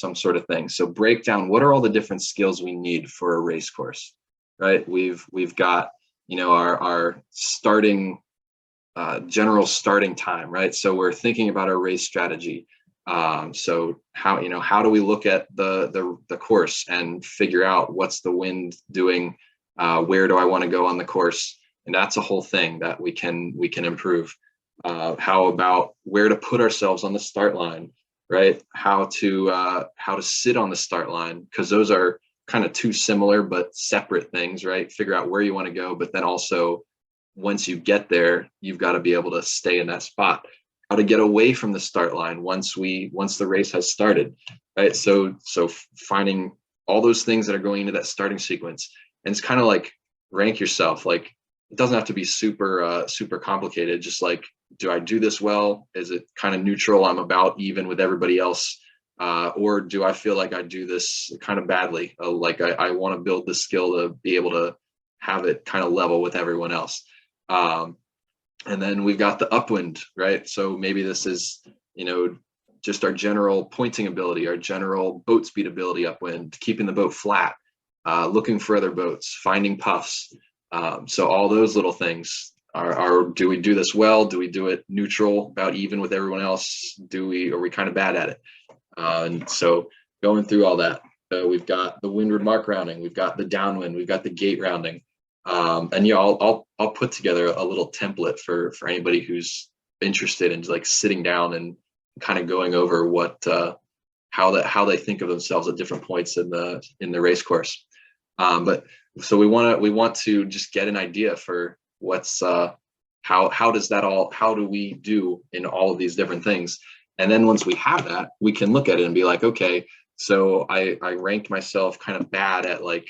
some sort of thing. So break down, what are all the different skills we need for a race course, right? We've got, our starting, general starting time, right? So we're thinking about our race strategy. So how do we look at the course and figure out what's the wind doing? Where do I want to go on the course? And that's a whole thing that we can improve. How about where to put ourselves on the start line, right? How to sit on the start line, because those are kind of two similar but separate things, right? Figure out where you want to go, but then also once you get there, you've got to be able to stay in that spot. How to get away from the start line once the race has started, right? So finding all those things that are going into that starting sequence, and it's kind of like rank yourself. Like, it doesn't have to be super complicated. Just like, do I do this well? Is it kind of neutral? I'm about even with everybody else, or do I feel like I do this kind of badly? Like I want to build the skill to be able to have it kind of level with everyone else. And then we've got the upwind, right? So maybe this is, just our general pointing ability, our general boat speed ability upwind, keeping the boat flat, looking for other boats, finding puffs. So all those little things are do we do this well? Do we do it neutral, about even with everyone else? Are we kind of bad at it? And so going through all that, we've got the windward mark rounding, we've got the downwind, we've got the gate rounding. And I'll put together a little template for anybody who's interested in like sitting down and kind of going over what how they think of themselves at different points in the race course. But so we want to just get an idea for what's how do we do in all of these different things. And then once we have that, we can look at it and be like, okay, so I ranked myself kind of bad at like,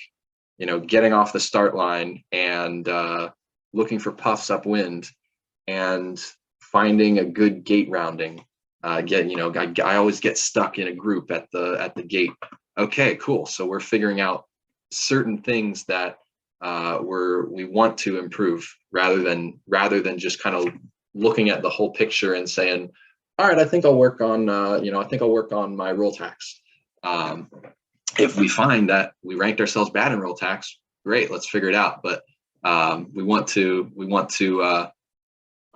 getting off the start line and looking for puffs upwind and finding a good gate rounding. I always get stuck in a group at the gate. Okay, cool. So we're figuring out certain things that we want to improve rather than just kind of looking at the whole picture and saying, all right, I think I'll work on my roll tax. If we find that we ranked ourselves bad in roll tax, great, let's figure it out. But we want to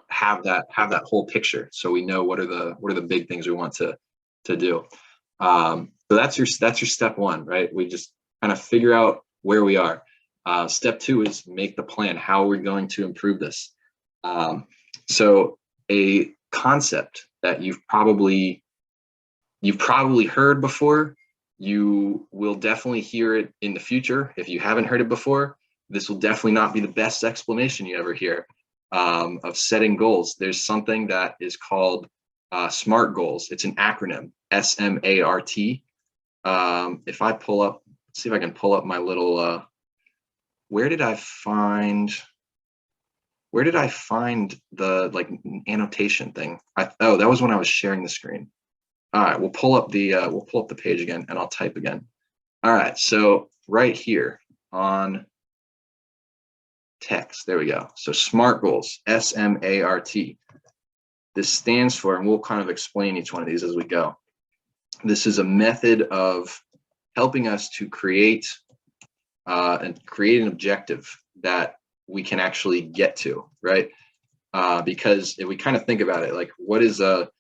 have that whole picture, so we know what are the big things we want to do. So that's your step one, right? We just kind of figure out where we are. Step two is make the plan. How are we going to improve this? So a concept that you've probably heard before. You will definitely hear it in the future. If you haven't heard it before, this will definitely not be the best explanation you ever hear of setting goals. There's something that is called SMART goals. It's an acronym, SMART. If I see if I can pull up my little, where did I find the like annotation thing? That was when I was sharing the screen. All right, we'll pull up the page again and I'll type again. All right, so right here on text, there we go. So SMART goals, SMART. This stands for, and we'll kind of explain each one of these as we go. This is a method of helping us to create an objective that we can actually get to, right? Because if we kind of think about it, like what is a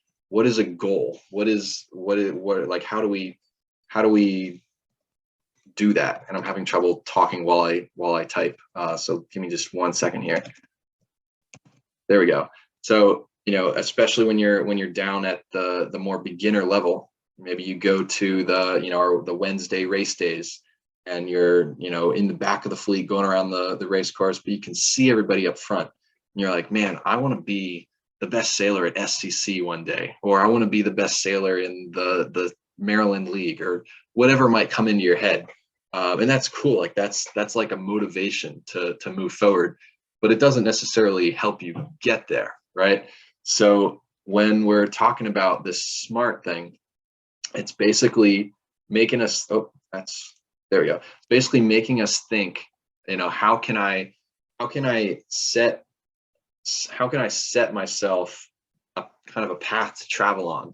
goal? Like how do we do that? And I'm having trouble talking while I type. So give me just 1 second here. There we go. So, especially when you're down at the more beginner level, maybe you go to the Wednesday race days and you're, in the back of the fleet going around the race course, but you can see everybody up front. And you're like, man, I want to be the best sailor at SCC one day, or I want to be the best sailor in the Maryland League, or whatever might come into your head. And that's cool. Like that's like a motivation to move forward, but it doesn't necessarily help you get there, right? So when we're talking about this SMART thing, it's basically making us, there we go. It's basically making us think, how can I set myself a kind of a path to travel on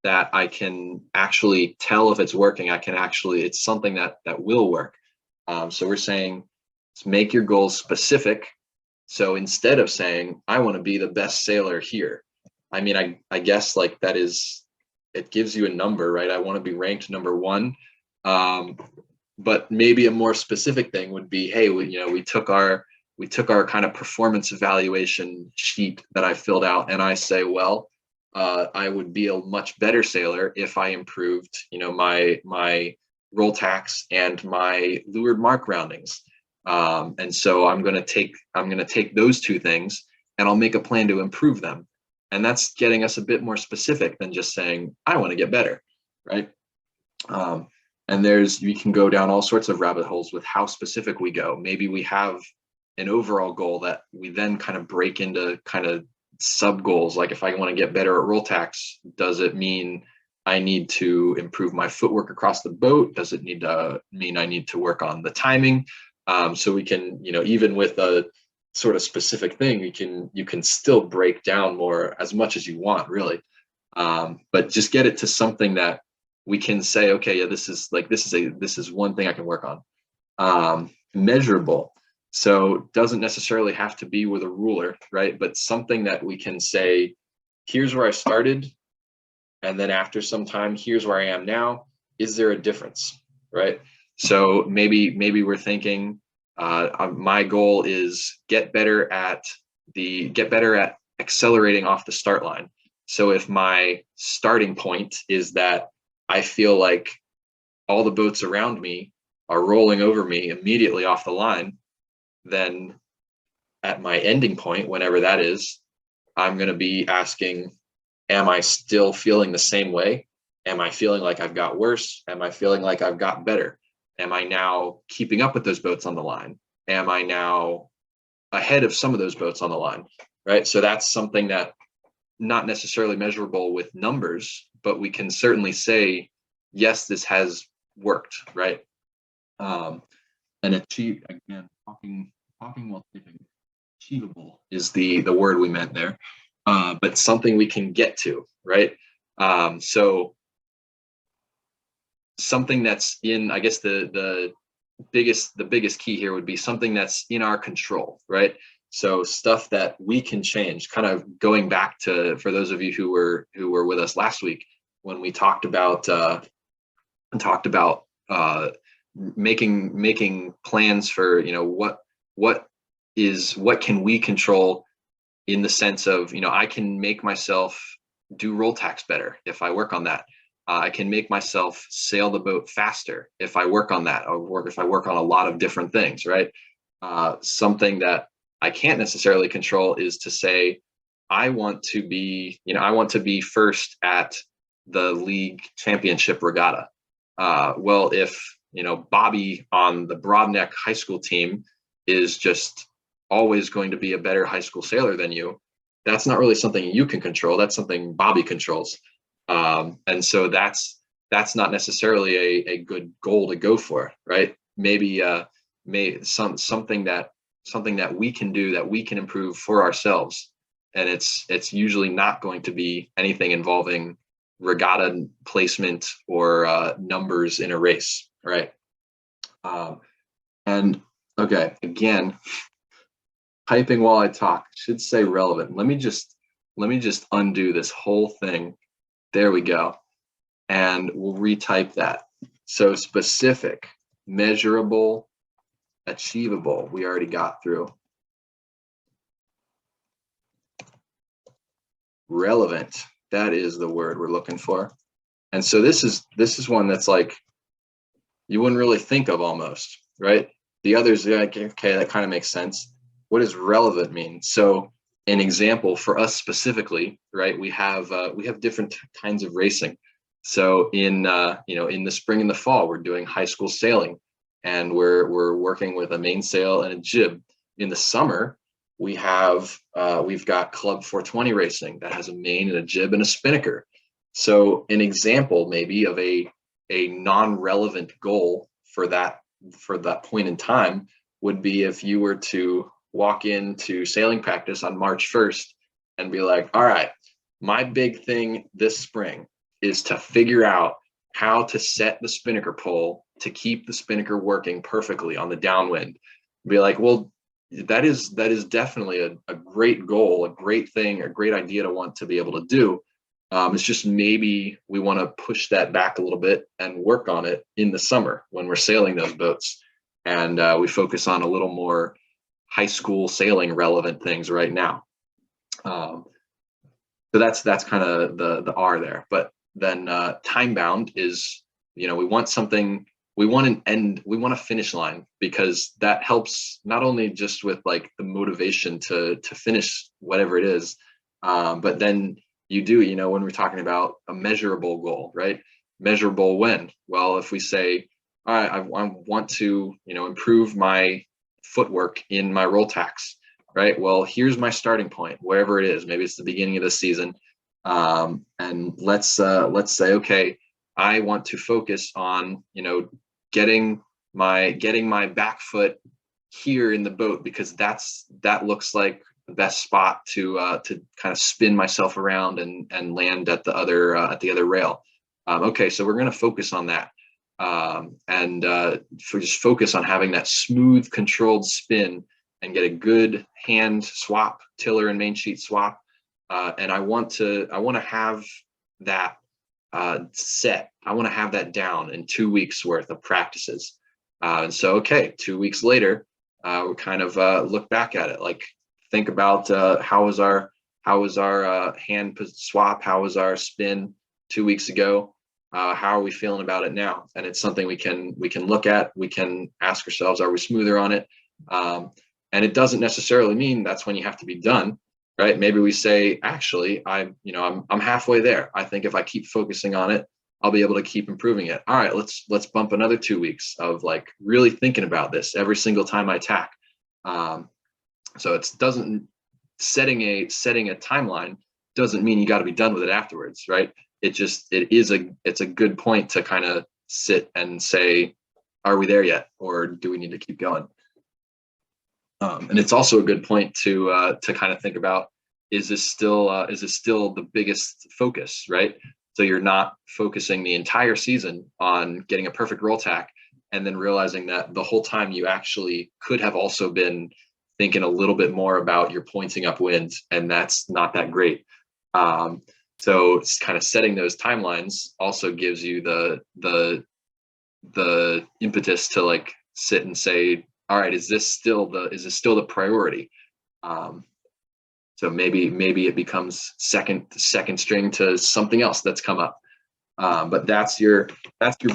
that I can actually tell if it's working. It's something that will work. So we're saying, make your goals specific. So instead of saying, I want to be the best sailor here, I mean, I guess like that is, it gives you a number, right? I want to be ranked number one. But maybe a more specific thing would be, hey, we took our kind of performance evaluation sheet that I filled out, and I say, well, I would be a much better sailor if I improved, my roll tacks and my leeward mark roundings. And so I'm going to take those two things, and I'll make a plan to improve them. And that's getting us a bit more specific than just saying, I want to get better, right? And we can go down all sorts of rabbit holes with how specific we go. Maybe we have an overall goal that we then kind of break into kind of sub goals. Like if I want to get better at roll tacks, does it mean I need to improve my footwork across the boat? Does it need to mean I need to work on the timing? So we can, even with a sort of specific thing, you can still break down more as much as you want, really. But just get it to something that we can say, okay, yeah, this is one thing I can work on. Measurable. So doesn't necessarily have to be with a ruler, right? But something that we can say, here's where I started, and then after some time, here's where I am now. Is there a difference, right? So maybe we're thinking, my goal is get better at accelerating off the start line. So if my starting point is that I feel like all the boats around me are rolling over me immediately off the line, then at my ending point, whenever that is, I'm going to be asking, am I still feeling the same way? Am I feeling like I've got worse? Am I feeling like I've got better? Am I now keeping up with those boats on the line? Am I now ahead of some of those boats on the line? Right. So that's something that not necessarily measurable with numbers, but we can certainly say, yes, this has worked, right? And achieve, again, talking while typing, achievable is the word we meant there, but something we can get to, right? So something that's in, I guess the biggest key here would be something that's in our control, right? So stuff that we can change, kind of going back to, for those of you who were with us last week, when we talked about making plans for, what can we control, in the sense of, I can make myself do roll tacks better if I work on that. I can make myself sail the boat faster if I work on that, or if I work on a lot of different things, right? Something that I can't necessarily control is to say, I want to be first at the league championship regatta. Well, if, Bobby on the Broadneck high school team is just always going to be a better high school sailor than you, that's not really something you can control. That's something Bobby controls. And so that's not necessarily a good goal to go for, right? Maybe something that we can do, that we can improve for ourselves. And it's usually not going to be anything involving regatta placement or numbers in a race, right? And okay, again, typing while I talk, should say relevant. Let me just undo this whole thing. There we go. And we'll retype that. So specific, measurable, achievable, we already got through. Relevant, that is the word we're looking for. And so this is one that's like, you wouldn't really think of almost, right? The others, like, okay, that kind of makes sense. What does relevant mean? So an example for us specifically, right? We have different kinds of racing. So in the spring and the fall, we're doing high school sailing, and we're working with a mainsail and a jib. In the summer, we've got Club 420 racing that has a main and a jib and a spinnaker. So an example maybe of a non-relevant goal for that point in time would be if you were to walk into sailing practice on March 1st and be like, all right, my big thing this spring is to figure out how to set the spinnaker pole to keep the spinnaker working perfectly on the downwind. Be like, well, that is definitely a great goal, a great thing, a great idea to want to be able to do. It's just maybe we want to push that back a little bit and work on it in the summer when we're sailing those boats, and we focus on a little more high school sailing relevant things right now. So that's kind of the R there. But then time bound is, we want something, we want an end, we want a finish line, because that helps not only just with like the motivation to finish whatever it is, but then you do, when we're talking about a measurable goal, right? Measurable when? Well, if we say, all right, I want to, improve my footwork in my roll tacks, right? Well, here's my starting point, wherever it is. Maybe it's the beginning of the season. And let's say, okay, I want to focus on, getting my back foot here in the boat, because that looks like the best spot to kind of spin myself around and land at the other rail. Okay, so we're going to focus on that, and just focus on having that smooth, controlled spin and get a good hand swap, tiller and main sheet swap. And I want to have that set. I want to have that down in 2 weeks worth of practices. And so, okay, 2 weeks later, we kind of look back at it, like think about how was our hand swap, how was our spin 2 weeks ago, how are we feeling about it now? And it's something we can look at. We can ask ourselves, are we smoother on it? And it doesn't necessarily mean that's when you have to be done, right? Maybe we say, actually, I'm halfway there. I think if I keep focusing on it, I'll be able to keep improving it. All right, let's bump another 2 weeks of like really thinking about this every single time I tack. So it doesn't setting a timeline doesn't mean you got to be done with it afterwards, right? It's a good point to kind of sit and say, are we there yet, or do we need to keep going? And it's also a good point to kind of think about, is this still the biggest focus, right? So you're not focusing the entire season on getting a perfect roll tack, and then realizing that the whole time you actually could have also been thinking a little bit more about your pointing upwind, and that's not that great. So it's kind of setting those timelines also gives you the impetus to like sit and say, all right, is this still the priority? So maybe it becomes second string to something else that's come up. But that's your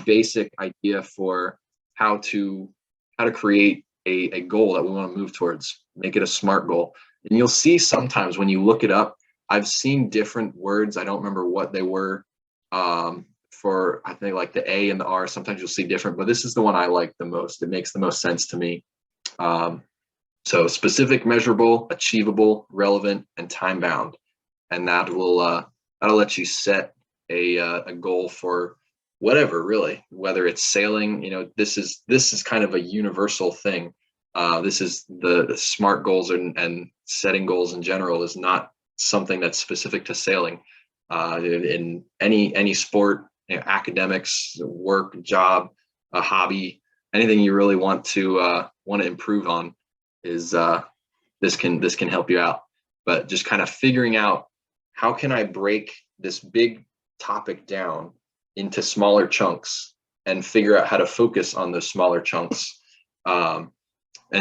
basic idea for how to create a goal that we want to move towards. Make it a SMART goal. And you'll see sometimes when you look it up, I've seen different words. I don't remember what they were for, I think, like the A and the R. Sometimes you'll see different, but this is the one I like the most. It makes the most sense to me. So specific, measurable, achievable, relevant, and time bound, and that'll let you set a goal for whatever, really, whether it's sailing. This is kind of a universal thing. This is the SMART goals, and setting goals in general is not something that's specific to sailing. In any sport, academics, work, job, a hobby, anything you really want to improve on, is this can help you out. But just kind of figuring out, how can I break this big topic down into smaller chunks and figure out how to focus on those smaller chunks. And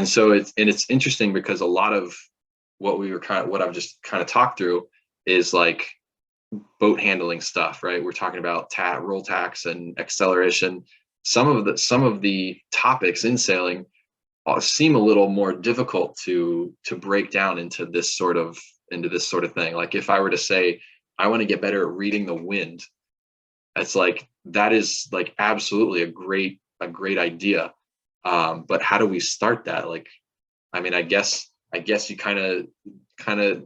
so it's interesting, because a lot of what I've just kind of talked through is like boat handling stuff, right? We're talking about roll tacks and acceleration. Some of the topics in sailing seem a little more difficult to break down into this sort of thing. Like if I were to say, I want to get better at reading the wind, it's like, that is like absolutely a great idea. But how do we start that? Like, I mean, I guess you kind of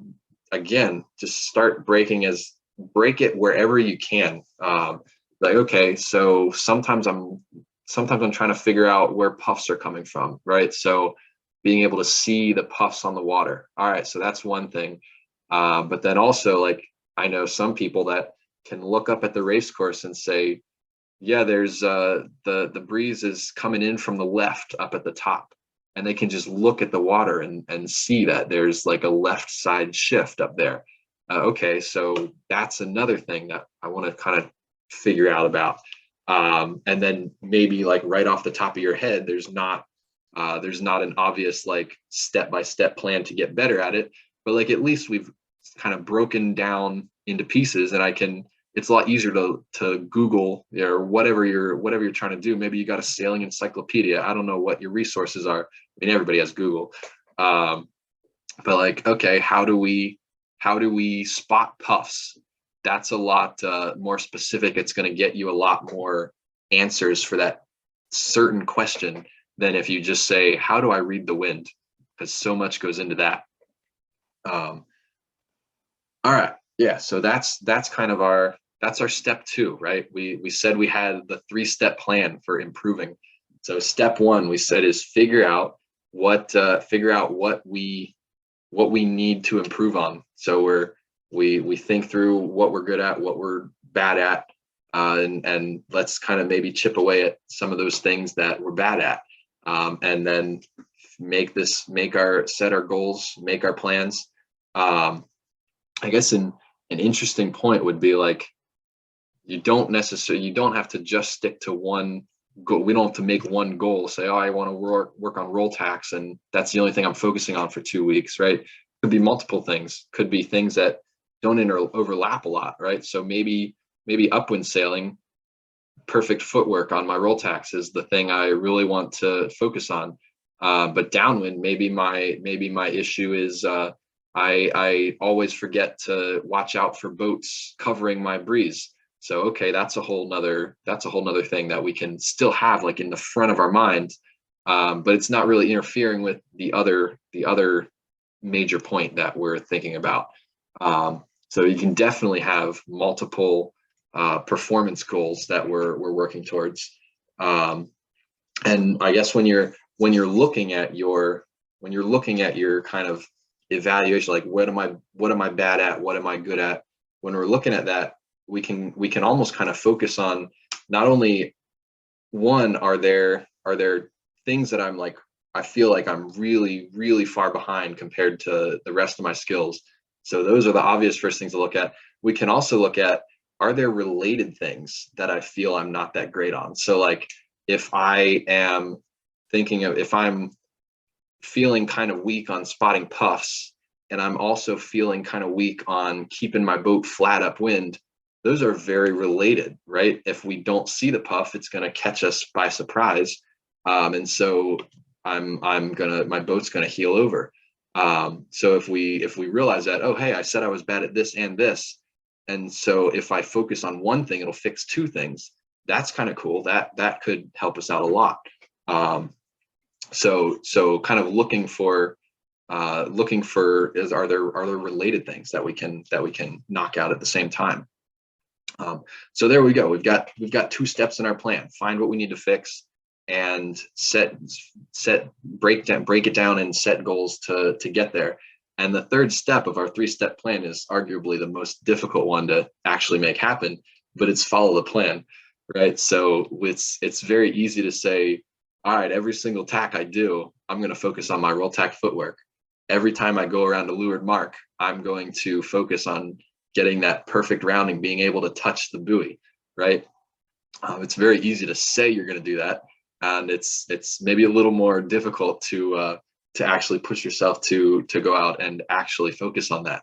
again, just start break it wherever you can. Like, okay, so sometimes I'm trying to figure out where puffs are coming from, right? So being able to see the puffs on the water. All right, so that's one thing. But then also, like, I know some people that can look up at the race course and say, yeah, there's the breeze is coming in from the left up at the top. And they can just look at the water and see that there's like a left side shift up there. Okay, so that's another thing that I want to kind of figure out about. And then maybe like right off the top of your head, there's not an obvious like step-by-step plan to get better at it, but like at least we've kind of broken down into pieces, and it's a lot easier to Google or whatever you're trying to do. Maybe you got a sailing encyclopedia. I don't know what your resources are. I mean, everybody has Google. But like, okay, how do we spot puffs? That's a lot more specific. It's going to get you a lot more answers for that certain question than if you just say, how do I read the wind? Because so much goes into that. All right. Yeah. So that's kind of our step 2, right? We said we had the 3-step plan for improving. So step 1, we said, is figure out what we need to improve on. So we think through what we're good at, what we're bad at, and let's kind of maybe chip away at some of those things that we're bad at, and then set our goals, make our plans. I guess an interesting point would be like, you don't have to just stick to one goal. We don't have to make one goal, say, oh, I want to work on roll tacks, and that's the only thing I'm focusing on for 2 weeks, right? Could be multiple things, could be things that don't overlap a lot, right? So maybe upwind sailing, perfect footwork on my roll tacks is the thing I really want to focus on. But downwind, maybe my issue is I always forget to watch out for boats covering my breeze. So, okay, that's a whole nother thing that we can still have like in the front of our mind, but it's not really interfering with the other major point that we're thinking about. So you can definitely have multiple performance goals that we're working towards. And I guess when you're looking at your kind of evaluation, like what am I bad at, what am I good at, when we're looking at that, we can almost kind of focus on not only one, are there things that I feel like I'm really, really far behind compared to the rest of my skills. So those are the obvious first things to look at. We can also look at, are there related things that I feel I'm not that great on? So like if I'm feeling kind of weak on spotting puffs, and I'm also feeling kind of weak on keeping my boat flat upwind, those are very related, right? If we don't see the puff, it's going to catch us by surprise. And so my boat's going to heel over. So if we realize that, oh, hey, I said I was bad at this and this, and so if I focus on one thing, it'll fix 2 things. That's kind of cool. That could help us out a lot. So kind of looking for are there related things that we can knock out at the same time. So there we go. We've got 2 steps in our plan. Find what we need to fix, and break it down and set goals to get there. And the 3rd step of our 3-step plan is arguably the most difficult one to actually make happen, but it's follow the plan, right? So it's very easy to say, all right, every single tack I do, I'm going to focus on my roll tack footwork. Every time I go around a leeward mark, I'm going to focus on getting that perfect rounding, being able to touch the buoy, right? It's very easy to say you're going to do that, and it's maybe a little more difficult to actually push yourself to go out and actually focus on that.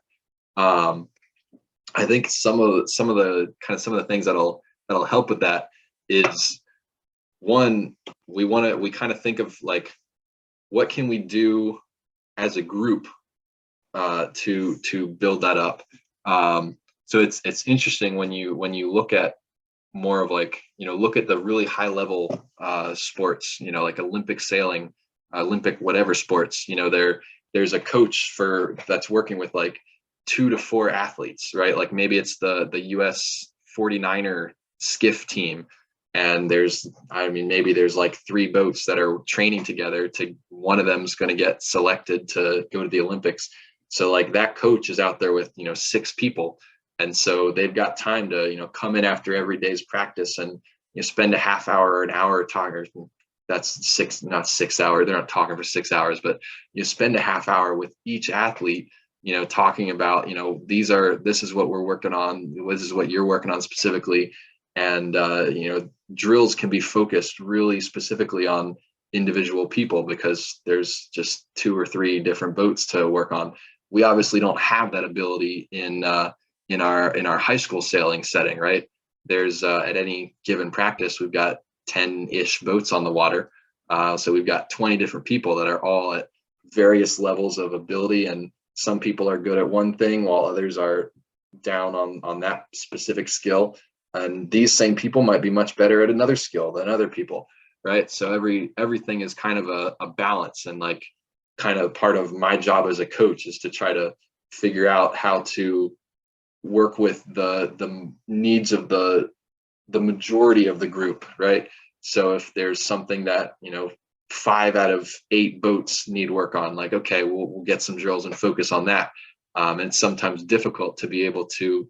I think some of the things that'll help with that is, one, we kind of think of like, what can we do as a group to build that up. So it's interesting when you look at more of like, look at the really high level sports, like Olympic sailing, Olympic whatever sports, there's a coach that's working with like 2 to 4 athletes, right? Like maybe it's the US 49er skiff team, and maybe there's like 3 boats that are training together one of them's going to get selected to go to the Olympics. So like that coach is out there with 6 people, And so they've got time to, come in after every day's practice and spend a half hour or an hour talking. That's not 6 hours. They're not talking for 6 hours, but you spend a half hour with each athlete, talking about, this is what we're working on. This is what you're working on specifically. And, drills can be focused really specifically on individual people because there's just 2 or 3 different boats to work on. We obviously don't have that ability in our high school sailing setting, right? There's at any given practice, we've got 10-ish boats on the water. So we've got 20 different people that are all at various levels of ability. And some people are good at one thing while others are down on that specific skill. And these same people might be much better at another skill than other people, right? So everything is kind of a balance. And like kind of part of my job as a coach is to try to figure out how to work with the needs of the majority of the group, right? So if there's something that 5 out of 8 boats need work on, like, okay, we'll get some drills and focus on that. And it's sometimes difficult to be able to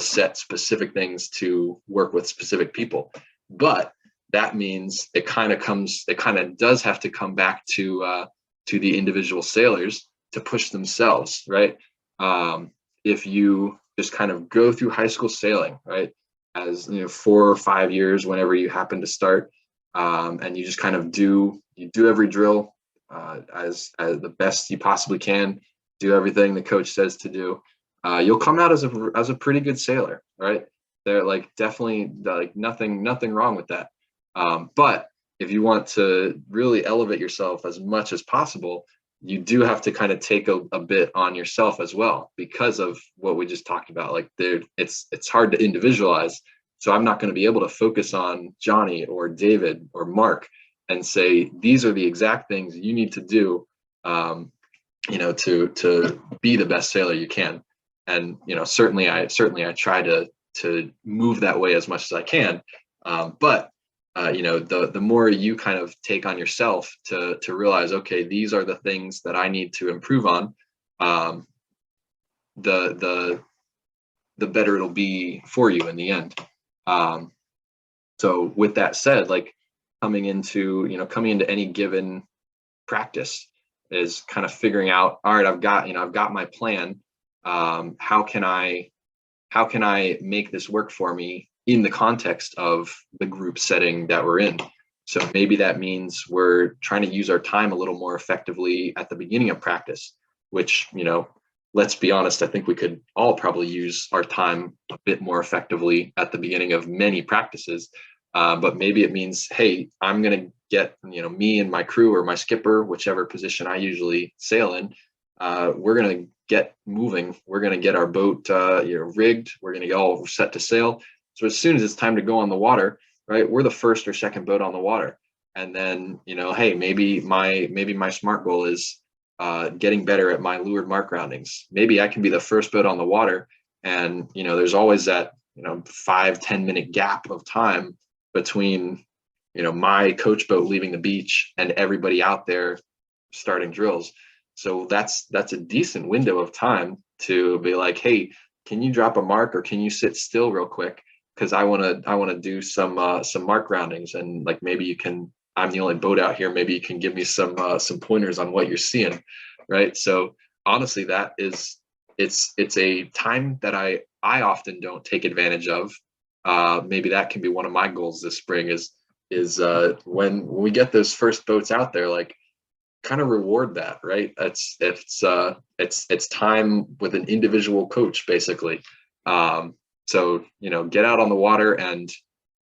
set specific things to work with specific people, but that means it kind of does have to come back to the individual sailors to push themselves, right? If you just kind of go through high school sailing, right, as 4 or 5 years, whenever you happen to start, and you just kind of do every drill as the best you possibly can, do everything the coach says to do, you'll come out as a pretty good sailor, right? They're like definitely like nothing wrong with that. But if you want to really elevate yourself as much as possible, you do have to kind of take a bit on yourself as well, because of what we just talked about. Like it's hard to individualize. So I'm not going to be able to focus on Johnny or David or Mark and say, these are the exact things you need to do, to be the best sailor you can. And, certainly I try to move that way as much as I can. But the more you kind of take on yourself to realize, okay, these are the things that I need to improve on, the better it'll be for you in the end. So with that said, like coming into any given practice is kind of figuring out, all right, I've got my plan. How can I make this work for me in the context of the group setting that we're in? So maybe that means we're trying to use our time a little more effectively at the beginning of practice, which, let's be honest, I think we could all probably use our time a bit more effectively at the beginning of many practices. But maybe it means, hey, I'm going to get, me and my crew or my skipper, whichever position I usually sail in, we're going to get moving. We're going to get our boat rigged. We're going to get all set to sail. So as soon as it's time to go on the water, right, we're the first or second boat on the water. And then, hey, maybe my SMART goal is getting better at my leeward mark roundings. Maybe I can be the first boat on the water. And, there's always that, 5-10 minute gap of time between, my coach boat leaving the beach and everybody out there starting drills. So that's a decent window of time to be like, hey, can you drop a mark or can you sit still real quick? Because I want to do some mark roundings, and like maybe you can. I'm the only boat out here. Maybe you can give me some pointers on what you're seeing, right? So honestly, it's a time that I often don't take advantage of. Maybe that can be one of my goals this spring is when we get those first boats out there, like kind of reward that, right? It's time with an individual coach basically. So get out on the water and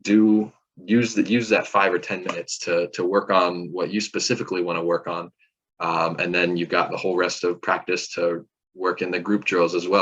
use that 5 or 10 minutes to work on what you specifically want to work on, and then you've got the whole rest of practice to work in the group drills as well.